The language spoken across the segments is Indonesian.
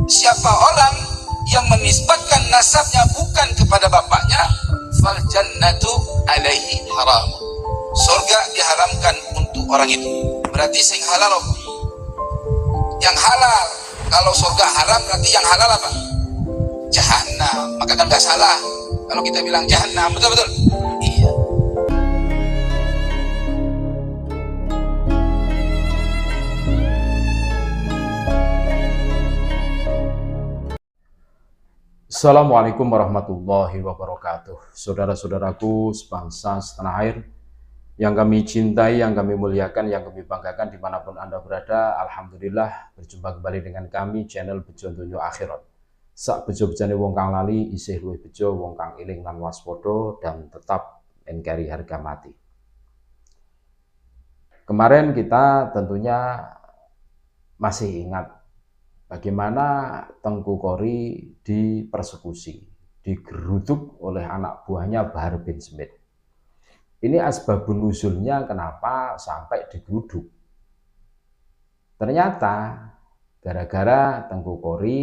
siapa orang yang menisbatkan nasabnya bukan kepada bapaknya, fal jannatu alaihi haram, surga diharamkan untuk orang itu. Berarti sing halal apa? Yang halal. Kalau surga haram berarti yang halal apa? Jahannam. Maka kan gak salah kalau kita bilang jahannam, betul-betul? Iya. Assalamualaikum warahmatullahi wabarakatuh. Saudara-saudaraku sebangsa setanah air yang kami cintai, yang kami muliakan, yang kami banggakan dimanapun Anda berada. Alhamdulillah berjumpa kembali dengan kami channel Bejo Donya Akhirat. Sak bejo-bejane wong kang lali isih luwih bejo wong kang eling lan waspada dan tetap engkari harga mati. Kemarin kita tentunya masih ingat bagaimana Tengku Qori dipersekusi, digeruduk oleh anak buahnya Bahar bin Smith. Ini asbabun nuzulnya kenapa sampai digeruduk. Ternyata gara-gara Tengku Qori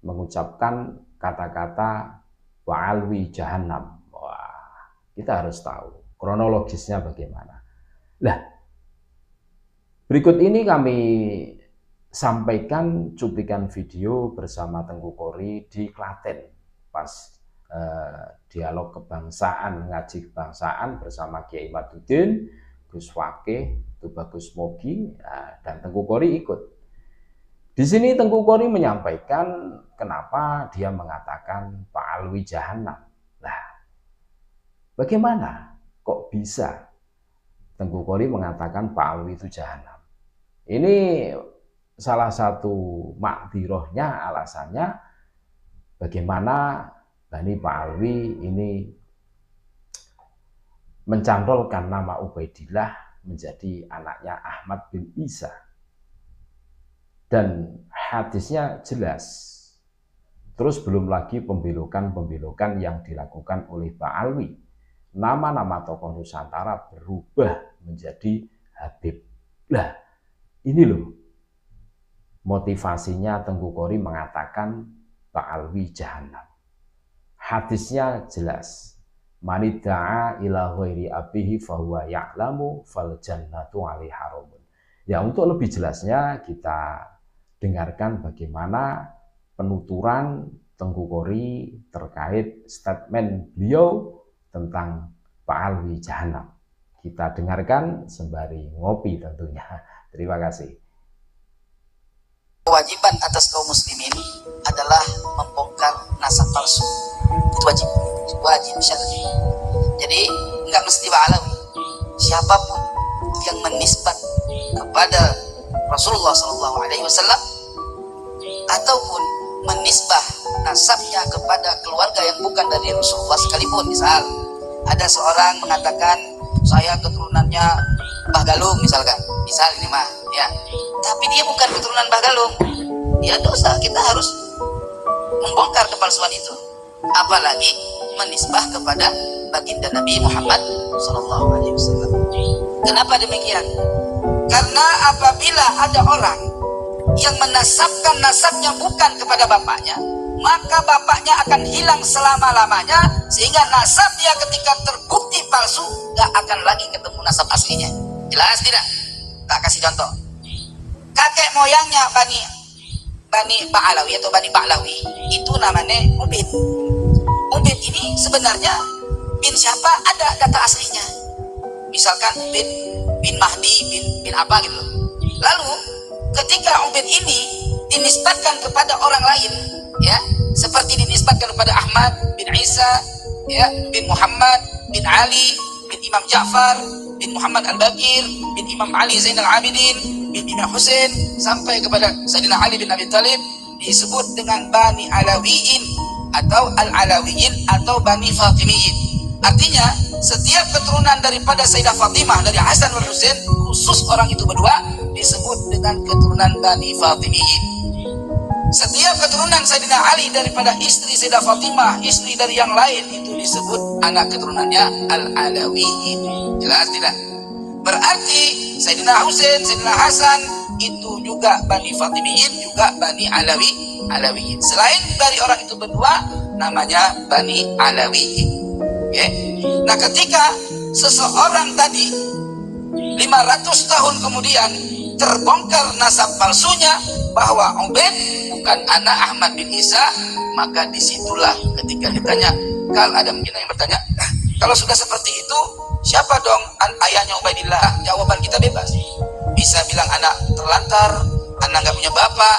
mengucapkan kata-kata wa'alwi jahannam. Wah, kita harus tahu kronologisnya bagaimana. Nah, berikut ini kami sampaikan cuplikan video bersama Tengku Qori di Klaten pas dialog kebangsaan, ngaji kebangsaan bersama Kiai Maduddin, Gus Wakih, Tubagus Mogi, dan Tengku Qori ikut. Di sini Tengku Qori menyampaikan kenapa dia mengatakan Pak Alwi Jahannam. Nah, bagaimana kok bisa Tengku Qori mengatakan Pak Alwi itu Jahannam? Ini salah satu makdirohnya, alasannya bagaimana Bani Pak Alwi ini mencantolkan nama Ubaidillah menjadi anaknya Ahmad bin Isa. Dan hadisnya jelas. Terus belum lagi pembelokan-pembelokan yang dilakukan oleh Pak Alwi. Nama-nama tokoh Nusantara berubah menjadi Habib. Lah, ini loh motivasinya Tengku Qori mengatakan Pak Alwi Jahannam. Hadisnya jelas. Manidda'a ila ghairi abihi fahuwa ya'lamu fal jannatu alaihi haramun. Ya, untuk lebih jelasnya kita dengarkan bagaimana penuturan Tengku Qori terkait statement beliau tentang Pak Alwi Jahannam. Kita dengarkan sembari ngopi tentunya. Terima kasih. Kewajiban atas kaum muslimin adalah membongkar nasab palsu. Itu wajib syar'i. Jadi nggak mesti Pak Alawi. Siapapun yang menisbat kepada Rasulullah SAW ataupun menisbah nasabnya kepada keluarga yang bukan dari Rasulullah sekalipun, misal ada seorang mengatakan saya keturunannya Mbah Galung misalkan, misal ini mah ya, tapi dia bukan keturunan Mbah Galung, dia dosa. Kita harus membongkar kepalsuan itu, apalagi menisbah kepada baginda Nabi Muhammad SAW. Kenapa demikian? Karena apabila ada orang yang menasabkan nasabnya bukan kepada bapaknya, maka bapaknya akan hilang selama-lamanya, sehingga nasab dia ketika terbukti palsu gak akan lagi ketemu nasab aslinya. Jelas tidak? Tak kasih contoh. Kakek moyangnya Bani Pak Alawi atau Bani Pahlawi itu namanya Ubid. Ubid ini sebenarnya bin siapa? Ada data aslinya. Misalkan Ubid bin Mahdi bin apa gitu. Lalu ketika Ubid ini dinisbatkan kepada orang lain, ya, seperti dinisbatkan kepada Ahmad bin Isa, ya, bin Muhammad bin Ali bin Imam Ja'far bin Muhammad Al-Baqir bin Imam Ali Zainal Abidin bin Imam Husain sampai kepada Sayyidina Ali bin Abi Thalib, disebut dengan Bani Alawiyin atau Al-Alawiyin atau Bani Fatimiyin. Artinya setiap keturunan daripada Sayyidah Fatimah dari Hasan dan Husain, khusus orang itu berdua, disebut dengan keturunan Bani Fatimiyin. Setiap keturunan Sayyidina Ali daripada istri Sayyidah Fatimah, istri dari yang lain, itu disebut anak keturunannya Al-Alawiyin. Jelas tidak? Berarti Sayyidina Husain, Sayyidina Hasan itu juga Bani Fatimiyin, juga Bani Alawiyin. Selain dari orang itu berdua, namanya Bani Alawiyin. Okay? Nah, ketika seseorang tadi 500 tahun kemudian terbongkar nasab palsunya bahwa Ubaid bukan anak Ahmad bin Isa, maka disitulah ketika ditanya, kalau ada mungkin yang bertanya, kalau sudah seperti itu, siapa dong ayahnya Ubaidillah? Jawaban kita bebas. Bisa bilang anak terlantar, anak nggak punya bapak,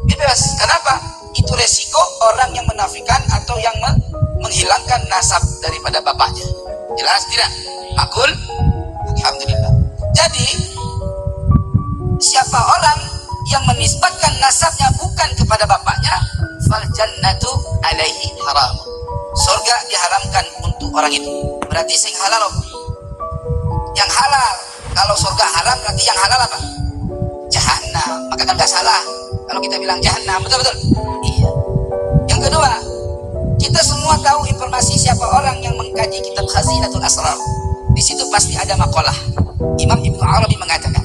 bebas. Kenapa? Itu resiko orang yang menafikan atau yang menghilangkan nasab daripada bapaknya. Jelas tidak? Makul? Alhamdulillah. Jadi, siapa orang yang menisbatkan nasabnya bukan kepada bapaknya, fal jannatu alaihi haram. Surga diharamkan untuk orang itu. Berarti sing halal apa? Yang halal. Kalau surga haram berarti yang halal apa? Jahannam. Maka kan gak salah kalau kita bilang jahannam. Betul-betul? Iya. Yang kedua, kita semua tahu informasi siapa orang yang mengkaji kitab Khazinatul Asrar. Di situ pasti ada makalah. Imam Ibnu Arabi mengatakan,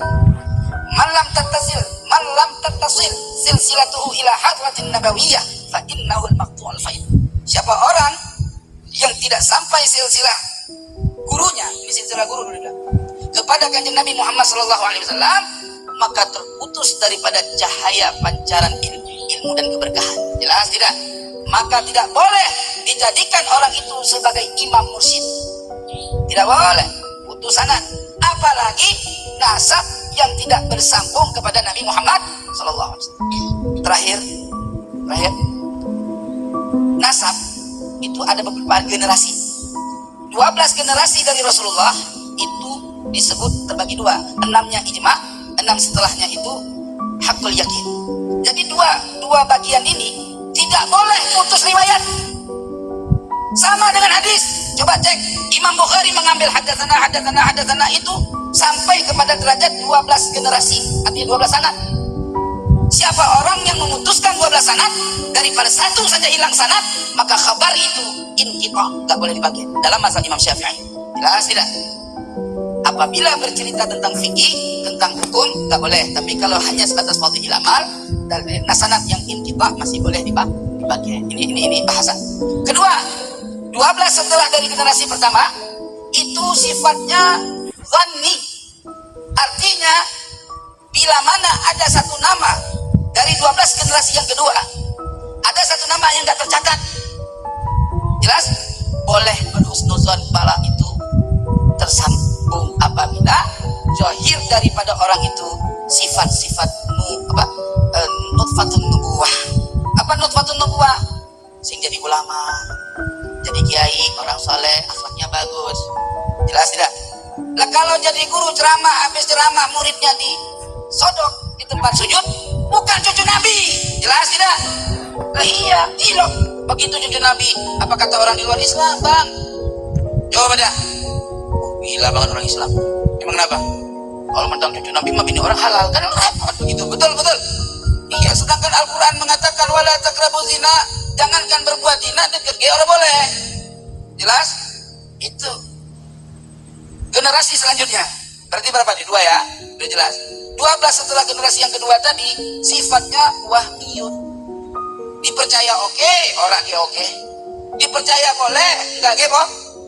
man lam tattasil silsilatuhu ila hadratin nabawiyyah fa innahu al-maqtu'ul faid. Siapa orang yang tidak sampai silsilah gurunya, ini silsilah guru dulu bilang, kepada kanjeng Nabi Muhammad SAW, maka terputus daripada cahaya pancaran ilmu dan keberkahan. Jelas tidak? Maka tidak boleh dijadikan orang itu sebagai imam mursyid. Tidak boleh. Putus sanad. Apalagi nasab yang tidak bersambung kepada Nabi Muhammad SAW. Terakhir, nasab itu ada beberapa generasi. 12 generasi dari Rasulullah itu disebut terbagi dua. 6-nya ijma, 6 setelahnya itu hakul yakin. Jadi dua bagian ini tidak boleh putus riwayat. Sama dengan hadis. Coba cek, Imam Bukhari mengambil hadatsana itu sampai kepada derajat 12 generasi, artinya 12 sanad. Siapa orang yang memutuskan 12 sanad, daripada satu saja hilang sanad, maka khabar itu inqita', enggak boleh dipakai dalam mazhab Imam Syafi'i. Jelas tidak? Apabila bercerita tentang fikih, tentang hukum, enggak boleh. Tapi kalau hanya sebatas fadhilul amal dan sanad yang inqita' masih boleh dipakai. Ini bahasa. Kedua, 12 setelah dari generasi pertama itu sifatnya dhanni. Artinya bila mana ada satu nama dari 12 generasi yang kedua, ada satu nama yang tidak tercatat, jelas boleh berhusnuzon bala itu tersambung apabila zahir daripada orang itu sifat-sifat nutfatun nubuwah. Apa nutfatun nubuwah? Sing jadi ulama, jadi kiai, orang soleh, akhlaknya bagus. Jelas tidak? Lah kalau jadi guru ceramah, habis ceramah muridnya disodok di tempat sujud, bukan cucu Nabi. Jelas tidak? Lah iya, loh. Begitu cucu Nabi, apa kata orang di luar Islam, Bang? Coba dah. Gila banget orang Islam. Emang kenapa? Kalau mentang cucu Nabi mah bini orang halal, kan repot begitu. Betul. Iya, sedangkan Al-Quran mengatakan wala taqrabu zina, jangankan berbuat zina, dekat gay orang boleh. Jelas? Itu generasi selanjutnya. Berarti berapa nih? 2 ya? Udah jelas. 12 setelah generasi yang kedua tadi sifatnya wahyun. Dipercaya oke, orang dia oke. Dipercaya boleh, enggak ge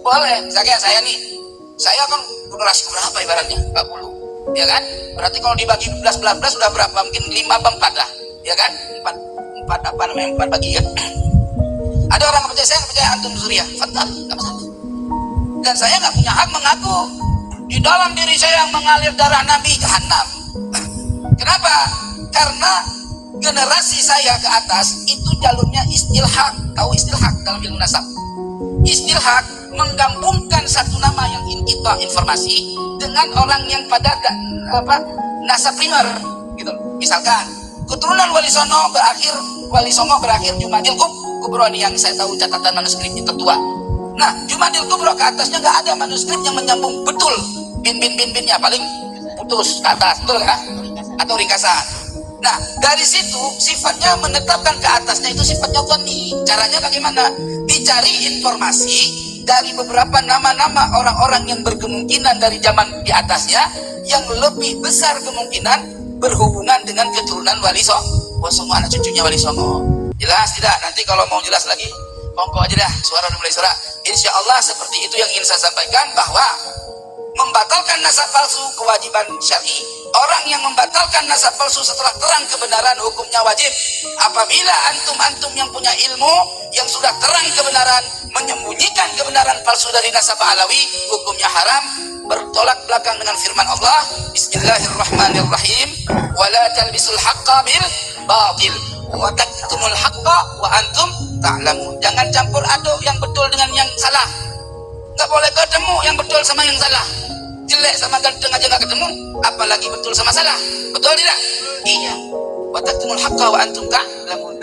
boleh. Misalnya saya kan generasi berapa ibaratnya? 40. Ya kan? Berarti kalau dibagi 12 sudah berapa? Mungkin 5 apa 4 lah. Ya kan? 4 apa namanya? 4 bagi ya. Ada orang yang percaya, saya nggak percaya antum Suriah. Fatal, nggak masalah. Dan saya nggak punya hak mengaku di dalam diri saya yang mengalir darah Nabi Jahannam. Kenapa? Karena generasi saya ke atas itu jalurnya istilhaq. Tahu istilhaq dalam ilmu nasab? Istilhaq menggabungkan satu nama yang inqita' informasi dengan orang yang pada nasab primer gitu. Misalkan keturunan Wali Songo berakhir Jumadil Kubro yang saya tahu catatan manuskripnya tertua. Nah, Jumadil Kubro ke atasnya nggak ada manuskrip yang menyambung betul. Bin-binnya paling putus ke atas, betul kan? Atau ringkasan. Nah, dari situ sifatnya menetapkan ke atasnya itu sifatnya dhanni. Caranya bagaimana? Dicari informasi dari beberapa nama-nama orang-orang yang berkemungkinan dari zaman di atasnya yang lebih besar kemungkinan berhubungan dengan keturunan Wali Songo, anak cucunya Wali Songo. Jelas tidak? Nanti kalau mau jelas lagi, monggo aja dah, suara udah mulai suara. Insya Allah seperti itu yang ingin saya sampaikan, bahwa membatalkan nasab palsu kewajiban syar'i. Orang yang membatalkan nasab palsu setelah terang kebenaran hukumnya wajib. Apabila antum yang punya ilmu yang sudah terang kebenaran menyembunyikan kebenaran palsu dari nasab alawi, hukumnya haram, bertolak belakang dengan firman Allah, Bismillahirrahmanirrahim, wala talbisul haqqa bil batil wa taktumul haqqa wa antum ta'lamun. Jangan campur aduk yang betul dengan yang salah. Nggak boleh ketemu yang betul sama yang salah. Jelek sama ganteng aja nggak ketemu, apalagi betul sama salah. Betul tidak? Iya. Wa taktumul haqqa wa antum ta'lamun.